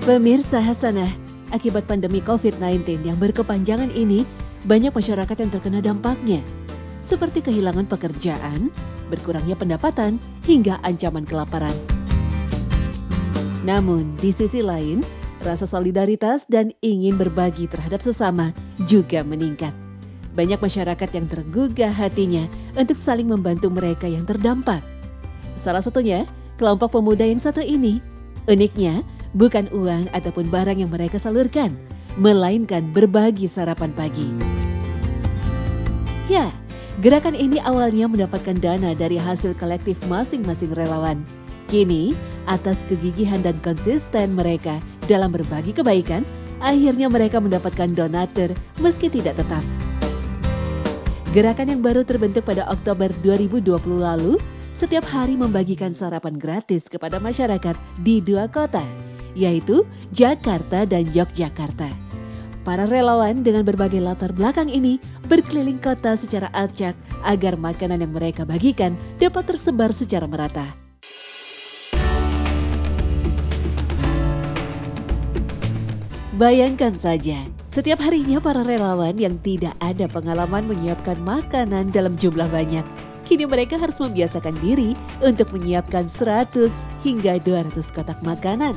Pemirsa Hasanah, akibat pandemi COVID-19 yang berkepanjangan ini, banyak masyarakat yang terkena dampaknya, seperti kehilangan pekerjaan, berkurangnya pendapatan, hingga ancaman kelaparan. Namun, di sisi lain, rasa solidaritas dan ingin berbagi terhadap sesama juga meningkat. Banyak masyarakat yang tergugah hatinya untuk saling membantu mereka yang terdampak. Salah satunya, kelompok pemuda yang satu ini. Uniknya, bukan uang ataupun barang yang mereka salurkan, melainkan berbagi sarapan pagi. Ya, gerakan ini awalnya mendapatkan dana dari hasil kolektif masing-masing relawan. Kini, atas kegigihan dan konsisten mereka dalam berbagi kebaikan, akhirnya mereka mendapatkan donatur meski tidak tetap. Gerakan yang baru terbentuk pada Oktober 2020 lalu, setiap hari membagikan sarapan gratis kepada masyarakat di 2 kota, yaitu Jakarta dan Yogyakarta. Para relawan dengan berbagai latar belakang ini berkeliling kota secara acak agar makanan yang mereka bagikan dapat tersebar secara merata. Bayangkan saja, setiap harinya para relawan yang tidak ada pengalaman menyiapkan makanan dalam jumlah banyak, kini mereka harus membiasakan diri untuk menyiapkan 100 hingga 200 kotak makanan.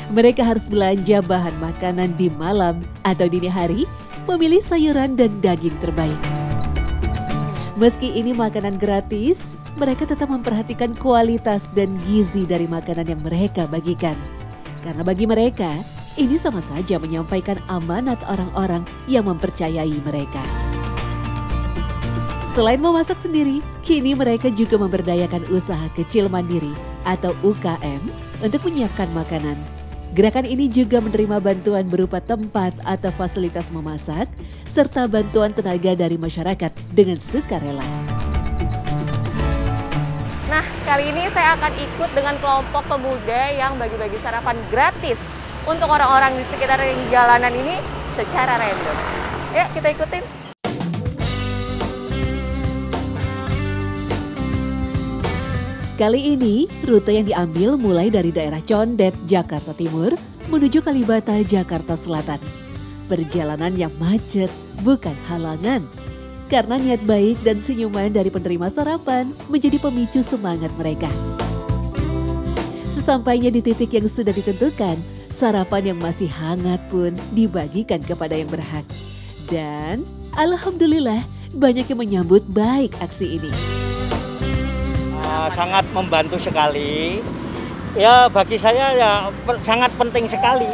Mereka harus belanja bahan makanan di malam atau dini hari, memilih sayuran dan daging terbaik. Meski ini makanan gratis, mereka tetap memperhatikan kualitas dan gizi dari makanan yang mereka bagikan. Karena bagi mereka, ini sama saja menyampaikan amanat orang-orang yang mempercayai mereka. Selain memasak sendiri, kini mereka juga memberdayakan usaha kecil mandiri atau UKM untuk menyiapkan makanan. Gerakan ini juga menerima bantuan berupa tempat atau fasilitas memasak, serta bantuan tenaga dari masyarakat dengan sukarela. Nah, kali ini saya akan ikut dengan kelompok pemuda yang bagi-bagi sarapan gratis untuk orang-orang di sekitar jalanan ini secara random. Yuk kita ikutin. Kali ini, rute yang diambil mulai dari daerah Condet, Jakarta Timur, menuju Kalibata, Jakarta Selatan. Perjalanan yang macet bukan halangan, karena niat baik dan senyuman dari penerima sarapan menjadi pemicu semangat mereka. Sesampainya di titik yang sudah ditentukan, sarapan yang masih hangat pun dibagikan kepada yang berhak. Dan alhamdulillah banyak yang menyambut baik aksi ini. Sangat membantu sekali. Ya bagi saya ya sangat penting sekali.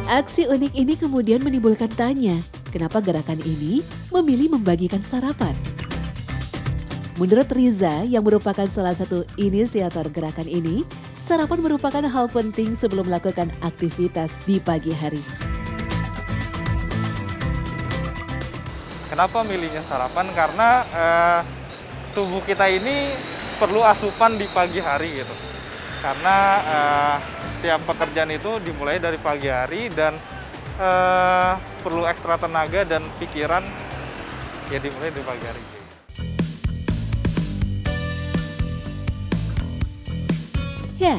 Aksi unik ini kemudian menimbulkan tanya, kenapa gerakan ini memilih membagikan sarapan? Menurut Riza yang merupakan salah satu inisiator gerakan ini, sarapan merupakan hal penting sebelum melakukan aktivitas di pagi hari. Kenapa milihnya sarapan? Karena tubuh kita ini perlu asupan di pagi hari gitu. Karena setiap pekerjaan itu dimulai dari pagi hari dan perlu ekstra tenaga dan pikiran ya dimulai dari pagi hari. Ya,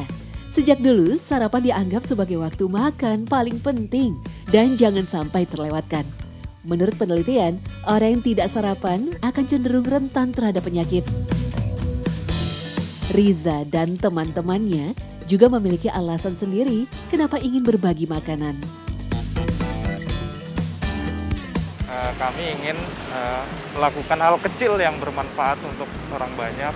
sejak dulu sarapan dianggap sebagai waktu makan paling penting dan jangan sampai terlewatkan. Menurut penelitian, orang yang tidak sarapan akan cenderung rentan terhadap penyakit. Riza dan teman-temannya juga memiliki alasan sendiri kenapa ingin berbagi makanan. Kami ingin melakukan hal kecil yang bermanfaat untuk orang banyak.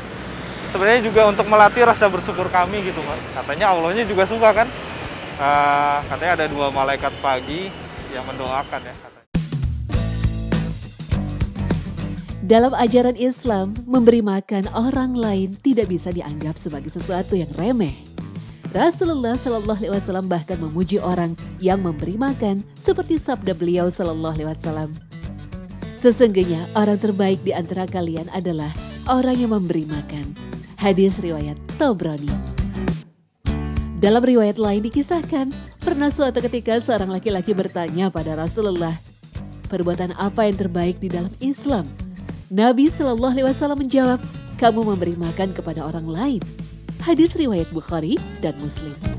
Sebenarnya juga untuk melatih rasa bersyukur kami gitu, Mas. Katanya Allahnya juga suka kan? Katanya ada 2 malaikat pagi yang mendoakan ya. Dalam ajaran Islam, memberi makan orang lain tidak bisa dianggap sebagai sesuatu yang remeh. Rasulullah Shallallahu Alaihi Wasallam bahkan memuji orang yang memberi makan, seperti sabda beliau Shallallahu Alaihi Wasallam. Sesungguhnya orang terbaik di antara kalian adalah orang yang memberi makan. Hadis riwayat Tabrani. Dalam riwayat lain dikisahkan, pernah suatu ketika seorang laki-laki bertanya pada Rasulullah, perbuatan apa yang terbaik di dalam Islam? Nabi Shallallahu Alaihi Wasallam menjawab, kamu memberi makan kepada orang lain. Hadis riwayat Bukhari dan Muslim.